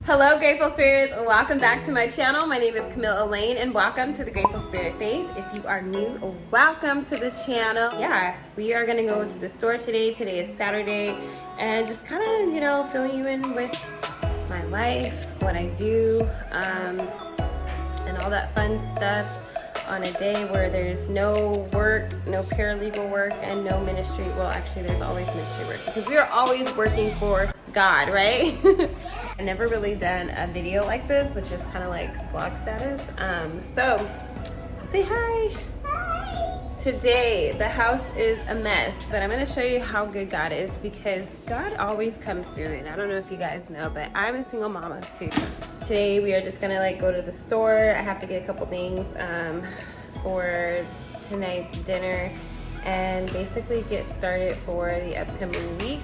Hello, Grateful Spirits. Welcome back to my channel. My name is Camille Alane, and welcome to the Grateful Spirit Faith. If you are new, welcome to the channel. Yeah, we are going to go to the store today. Today is Saturday, and just kind of, filling you in with my life, what I do, and all that fun stuff on a day where there's no work, no paralegal work, and no ministry. Well, actually, there's always ministry work because we are always working for God, right? I've never really done a video like this, which is kind of like vlog status. So say hi. Hi. Today, the house is a mess, but I'm gonna show you how good God is because God always comes through. And I don't know if you guys know, but I'm a single mama too. Today, we are just gonna go to the store. I have to get a couple things for tonight's dinner and basically get started for the upcoming week.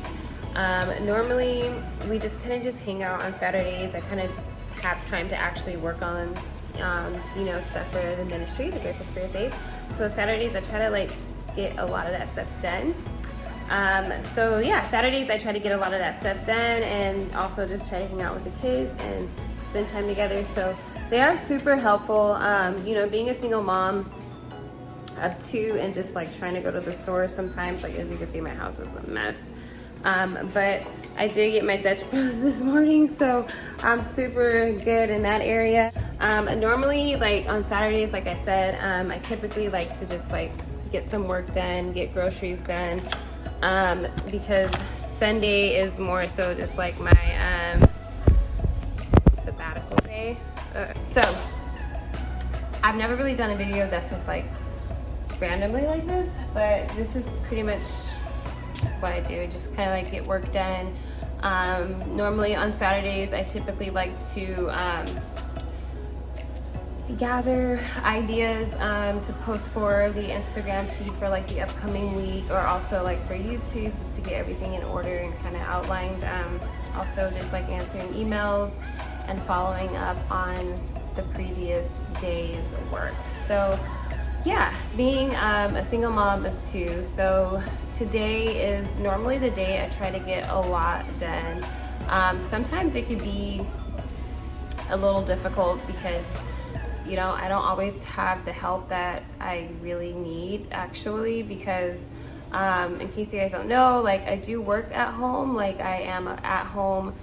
Normally we just kind of hang out on Saturdays. I kind of have time to actually work on, stuff for the ministry, the Biblical Sisterhood Chats. So Saturdays I try to get a lot of that stuff done. Saturdays I try to get a lot of that stuff done and also just try to hang out with the kids and spend time together. So they are super helpful. Being a single mom of two and just trying to go to the store sometimes, as you can see, my house is a mess. But I did get my Dutch Bros this morning, so I'm super good in that area. Normally, on Saturdays, like I said, I typically like to just get some work done, get groceries done, because Sunday is more so just my sabbatical day. So I've never really done a video that's just randomly like this, but this is pretty much what I do, just kind of get work done. Normally on Saturdays I typically like to gather ideas to post for the Instagram feed for the upcoming week, or also for YouTube, just to get everything in order and kind of outlined. Also just answering emails and following up on the previous day's work. So yeah, being a single mom of two, so today is normally the day I try to get a lot done. Sometimes it could be a little difficult because, I don't always have the help that I really need, actually, because in case you guys don't know, I do work at home. I am an at-home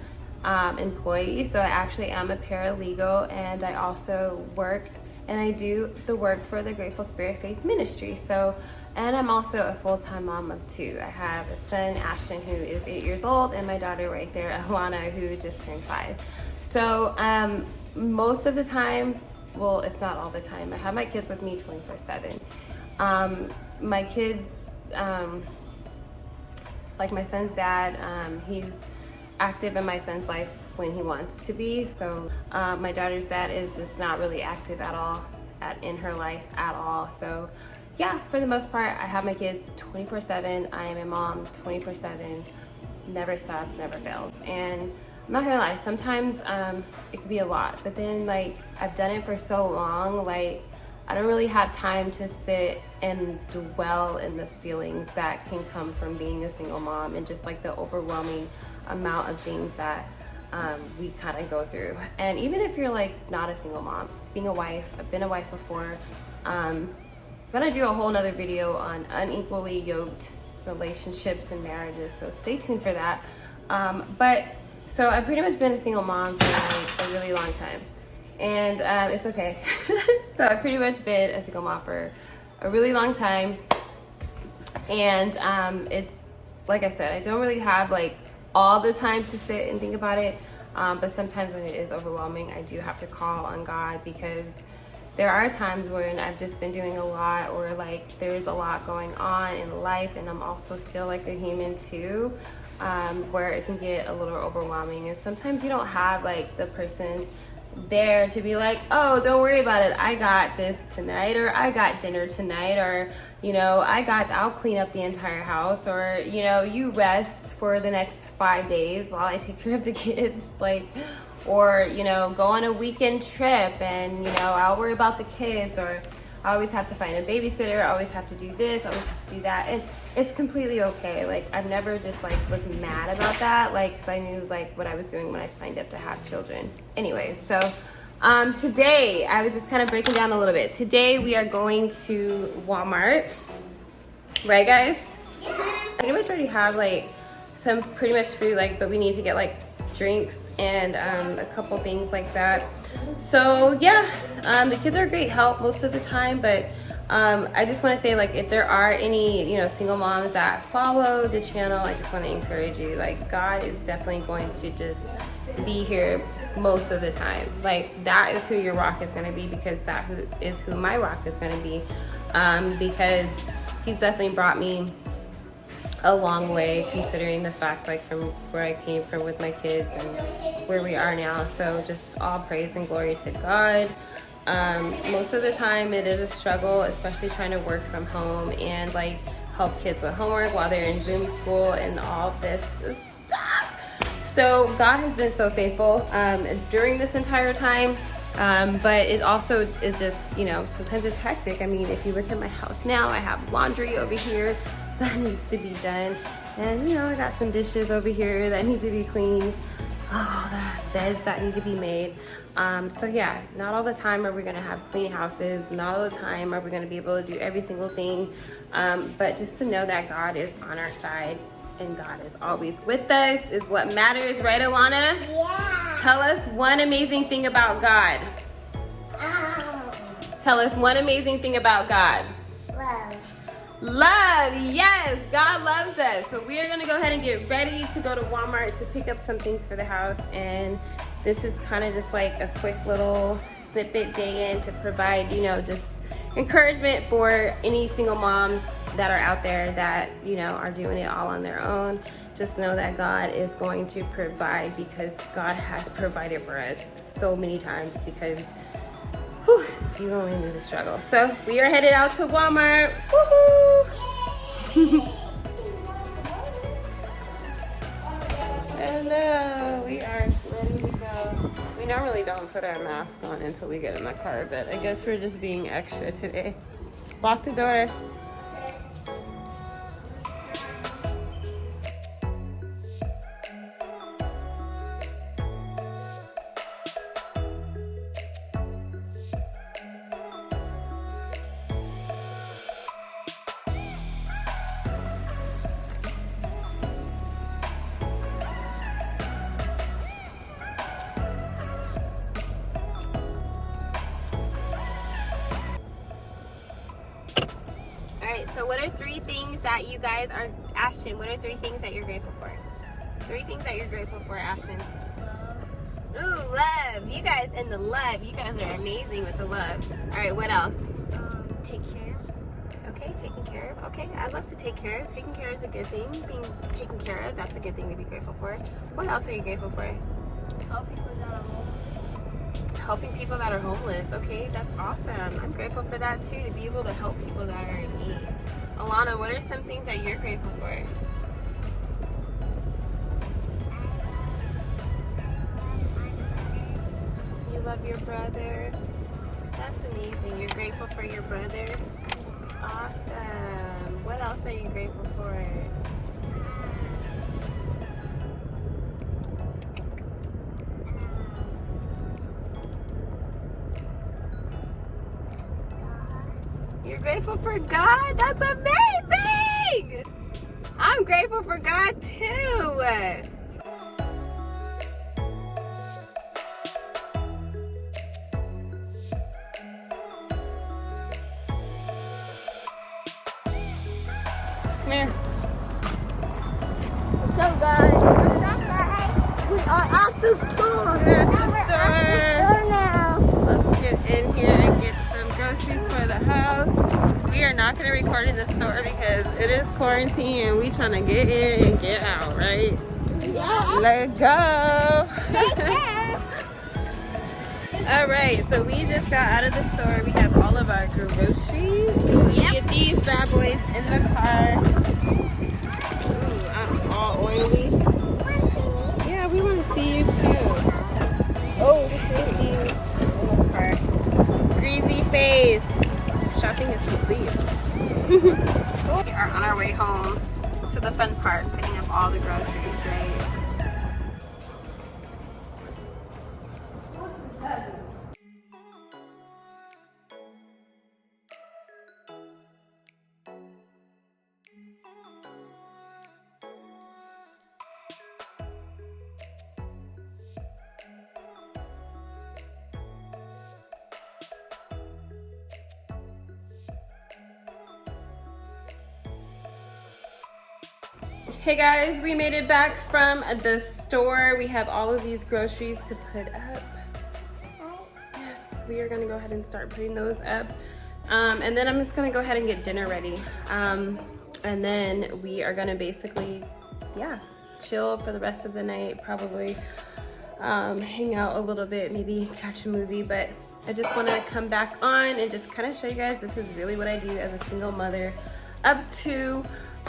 employee, so I actually am a paralegal, and I also work and I do the work for the Grateful Spirit Faith Ministry. And I'm also a full-time mom of two. I have a son, Ashton, who is 8 years old, and my daughter right there, Alana, who just turned 5. So most of the time, well, if not all the time, I have my kids with me 24/7. My kids, my son's dad, he's active in my son's life when he wants to be. So my daughter's dad is just not really active at all in her life at all. So yeah, for the most part, I have my kids 24/7. I am a mom 24/7, never stops, never fails. And I'm not gonna lie, sometimes it could be a lot, but then I've done it for so long, I don't really have time to sit and dwell in the feelings that can come from being a single mom and just the overwhelming amount of things that we kind of go through. And even if you're not a single mom, being a wife, I've been a wife before. I'm gonna do a whole nother video on unequally yoked relationships and marriages, so stay tuned for that. So I've pretty much been a single mom for a really long time, and it's okay. So I've pretty much been a single mom for a really long time, and it's like I said, I don't really have all the time to sit and think about it, but sometimes when it is overwhelming, I do have to call on God, because there are times when I've just been doing a lot, or there's a lot going on in life, and I'm also still a human too, where it can get a little overwhelming. And sometimes you don't have the person there to be oh, don't worry about it, I got this tonight, or I got dinner tonight, or I'll clean up the entire house, or you rest for the next 5 days while I take care of the kids, or go on a weekend trip and I'll worry about the kids, or I always have to find a babysitter, I always have to do this, I always have to do that, and it's completely okay. Like, I've never just like was mad about that, like, because I knew like what I was doing when I signed up to have children. Anyways, so today I was just kind of breaking down a little bit. Today we are going to Walmart, right guys? Pretty much already have like some pretty much food, like, but we need to get like drinks and a couple things like that. So yeah, the kids are a great help most of the time, but I just want to say, like, if there are any, you know, single moms that follow the channel, I just want to encourage you, like, God is definitely going to just be here most of the time. Like, that is who your rock is going to be, because that is who my rock is going to be, because he's definitely brought me a long way, considering the fact, like, from where I came from with my kids and where we are now. So just all praise and glory to God. Most of the time it is a struggle, especially trying to work from home and like help kids with homework while they're in Zoom school and all this stuff. So God has been so faithful during this entire time. But it also is just, you know, sometimes it's hectic. I mean, if you look at my house now, I have laundry over here that needs to be done. And, you know, I got some dishes over here that need to be cleaned. Oh, the beds that need to be made. So yeah, not all the time are we gonna have clean houses. Not all the time are we gonna be able to do every single thing. But just to know that God is on our side and God is always with us is what matters, right, Alana? Yeah. Tell us one amazing thing about God. Oh. Tell us one amazing thing about God. Love. Love, yes, God loves us. So we are gonna go ahead and get ready to go to Walmart to pick up some things for the house. And this is kind of just like a quick little snippet day in to provide, you know, just encouragement for any single moms that are out there that, you know, are doing it all on their own. Just know that God is going to provide, because God has provided for us so many times, because whew, you only knew the struggle. So we are headed out to Walmart. Woohoo! Hello, we are ready to go. We normally don't put our mask on until we get in the car, but I guess we're just being extra today. Lock the door. Alright, so what are 3 things that you guys are, Ashton, what are 3 things that you're grateful for? 3 things that you're grateful for, Ashton. Love. Ooh, love. You guys in the love. You guys are amazing with the love. Alright, what else? Take care. Okay, taking care of. Okay, I love to take care of. Taking care is a good thing. Being taken care of, that's a good thing to be grateful for. What else are you grateful for? Help people that are homeless. Helping people that are homeless. Okay, that's awesome. I'm grateful for that too, to be able to help people that are in need. Alana, what are some things that you're grateful for? You love your brother. That's amazing. You're grateful for your brother. Awesome. What else are you grateful for? You're grateful for God? That's amazing! I'm grateful for God too. Come here. What's up, guys? What's up, guys? We are at the store. We're at the store now. Let's get in here and get some groceries for the house. We are not going to record in the store because it is quarantine and we trying to get in and get out, right? Yeah. Let's go. Let's go. All right, so we just got out of the store. We have all of our groceries. Yep. Get these bad boys in the car. Ooh, I'm all oily. Yeah, we want to see you too. Oh, this is little car. Greasy face. thing is complete. We are on our way home to the fun part, picking up all the groceries, right? Hey guys, we made it back from the store. We have all of these groceries to put up. Yes, we are gonna go ahead and start putting those up. And then I'm just gonna go ahead and get dinner ready. And then we are gonna basically, chill for the rest of the night, probably hang out a little bit, maybe catch a movie. But I just wanna come back on and just kind of show you guys this is really what I do as a single mother of two.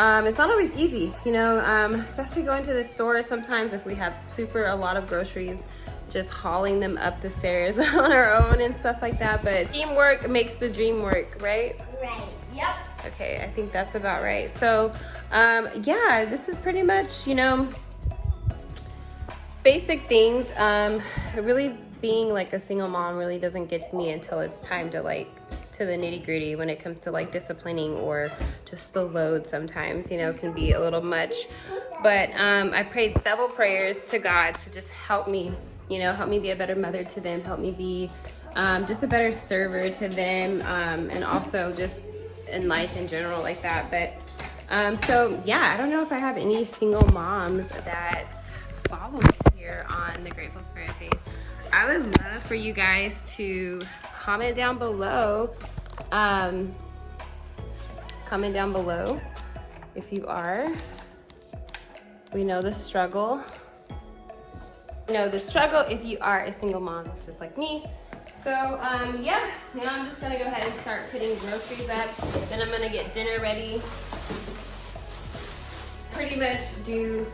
It's not always easy, you know, especially going to the store sometimes if we have a lot of groceries, just hauling them up the stairs on our own and stuff like that. But teamwork makes the dream work, right? Right. Yep. Okay, I think that's about right. So, yeah, this is pretty much, you know, basic things. Really being like a single mom really doesn't get to me until it's time to to the nitty gritty when it comes to like disciplining or just the load sometimes, you know, can be a little much. But I prayed several prayers to God to just help me, you know, help me be a better mother to them, help me be just a better server to them, and also just in life in general like that. But so yeah, I don't know if I have any single moms that follow me here on the Grateful Spirit Faith. I would love for you guys to comment down below. Comment down below if you are. We know the struggle. We know the struggle if you are a single mom just like me. So yeah, now I'm just gonna go ahead and start putting groceries up. Then I'm gonna get dinner ready. Pretty much do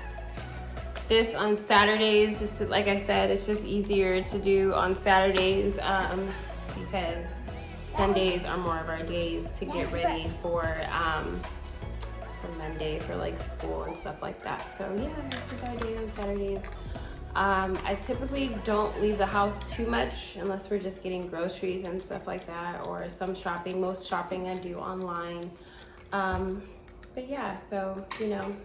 this on Saturdays, just like I said, it's just easier to do on Saturdays because Sundays are more of our days to get ready for Monday for like school and stuff like that. So yeah, this is our day on Saturdays. I typically don't leave the house too much unless we're just getting groceries and stuff like that, or some shopping. Most shopping I do online. But yeah, so you know,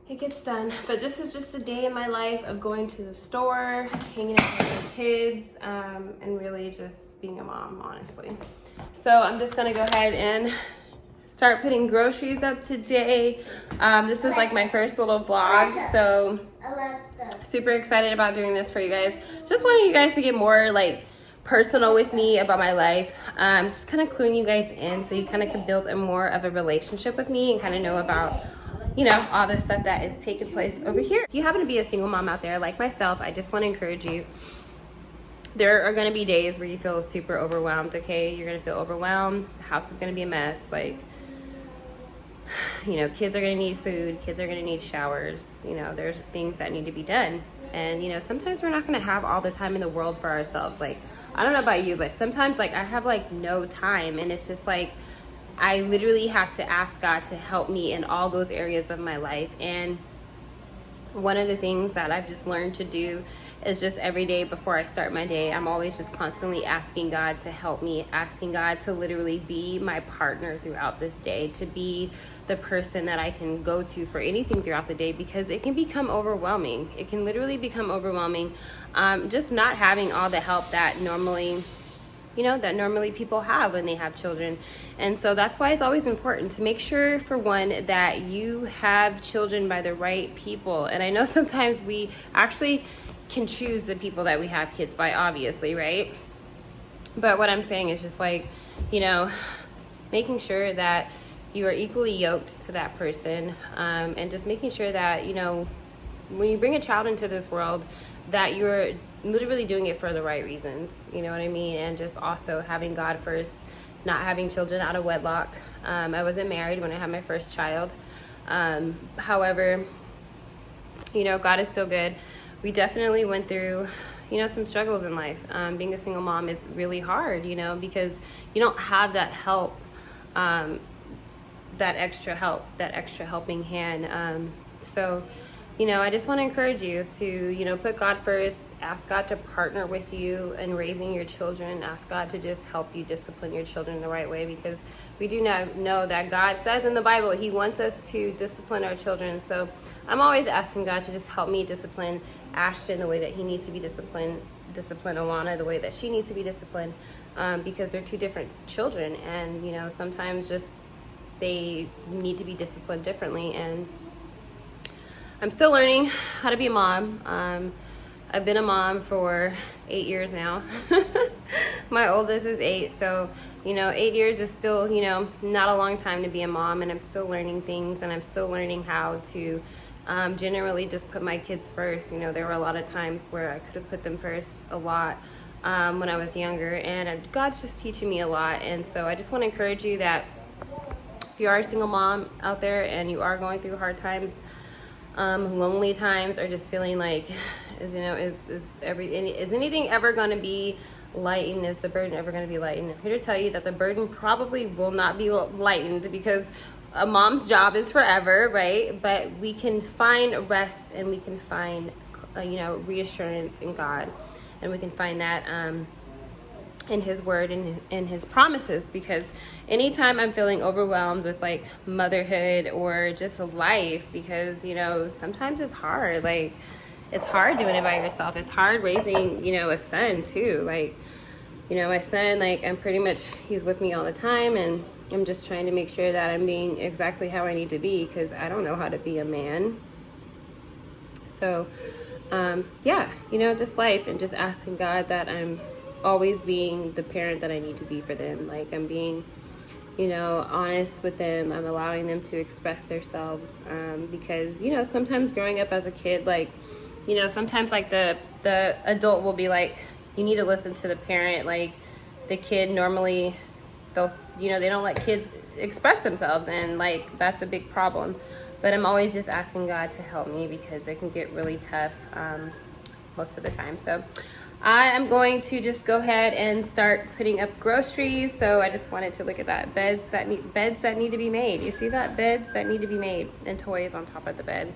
it gets done. But this is just a day in my life of going to the store, hanging out with the kids, and really just being a mom, honestly. So I'm just gonna go ahead and start putting groceries up today. This was like my first little vlog, so super excited about doing this for you guys. Just wanted you guys to get more like personal with me about my life. Just kind of cluing you guys in so you kind of can build a more of a relationship with me and kind of know about, you know, all the stuff that is taking place over here. If you happen to be a single mom out there like myself, I just want to encourage you. There are going to be days where you feel super overwhelmed, okay? You're going to feel overwhelmed. The house is going to be a mess. Like, you know, kids are going to need food. Kids are going to need showers. You know, there's things that need to be done. And, you know, sometimes we're not going to have all the time in the world for ourselves. Like, I don't know about you, but sometimes, like, I have, like, no time. And it's just, like, I literally have to ask God to help me in all those areas of my life. And one of the things that I've just learned to do is just every day before I start my day, I'm always just constantly asking God to help me, asking God to literally be my partner throughout this day, to be the person that I can go to for anything throughout the day, because it can become overwhelming. It can literally become overwhelming. Just not having all the help that normally, you know, that normally people have when they have children. And so that's why it's always important to make sure, for one, that you have children by the right people. And I know sometimes we actually can choose the people that we have kids by, obviously, right? But what I'm saying is just like, you know, making sure that you are equally yoked to that person, and just making sure that, you know, when you bring a child into this world, that you're literally doing it for the right reasons, you know what I mean? And just also having God first, not having children out of wedlock. I wasn't married when I had my first child. However, you know, God is still good. We definitely went through, some struggles in life. Being a single mom is really hard, because you don't have that help, that extra helping hand. So, I just want to encourage you to, put God first, ask God to partner with you in raising your children, ask God to just help you discipline your children the right way, because we do not know that God says in the Bible, He wants us to discipline our children. So I'm always asking God to just help me discipline Ashton the way that he needs to be disciplined, discipline Alana the way that she needs to be disciplined, because they're two different children, and sometimes just they need to be disciplined differently. And I'm still learning how to be a mom. I've been a mom for 8 years now. My oldest is 8, so 8 years is still not a long time to be a mom, and I'm still learning things, and I'm still learning how to generally just put my kids first. There were a lot of times where I could have put them first a lot when I was younger, and God's just teaching me a lot. And so I just want to encourage you that if you are a single mom out there and you are going through hard times, lonely times, or just feeling like is anything ever going to be lightened? Is the burden ever going to be lightened? I'm here to tell you that the burden probably will not be lightened, because a mom's job is forever, right? But we can find rest, and we can find reassurance in God, and we can find that in His Word and in His promises. Because anytime I'm feeling overwhelmed with like motherhood or just life, because sometimes it's hard. Like, it's hard doing it by yourself. It's hard raising a son too. Like, my son, like, I'm pretty much, he's with me all the time, and I'm just trying to make sure that I'm being exactly how I need to be, because I don't know how to be a man. So just life, and just asking God that I'm always being the parent that I need to be for them. Like, I'm being honest with them. I'm allowing them to express themselves, because sometimes growing up as a kid, like, sometimes like the adult will be like, you need to listen to the parent. Like, the kid normally, they don't let kids express themselves, and like, that's a big problem. But I'm always just asking God to help me, because it can get really tough most of the time. So I am going to just go ahead and start putting up groceries. So I just wanted to look at that. Beds that need to be made. You see that? Beds that need to be made, and toys on top of the bed.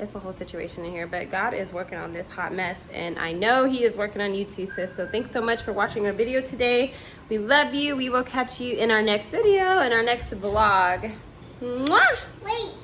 It's a whole situation in here, but God is working on this hot mess, and I know He is working on you too, sis. So thanks so much for watching our video today. We love you. We will catch you in our next video, in our next vlog. Mwah! Wait.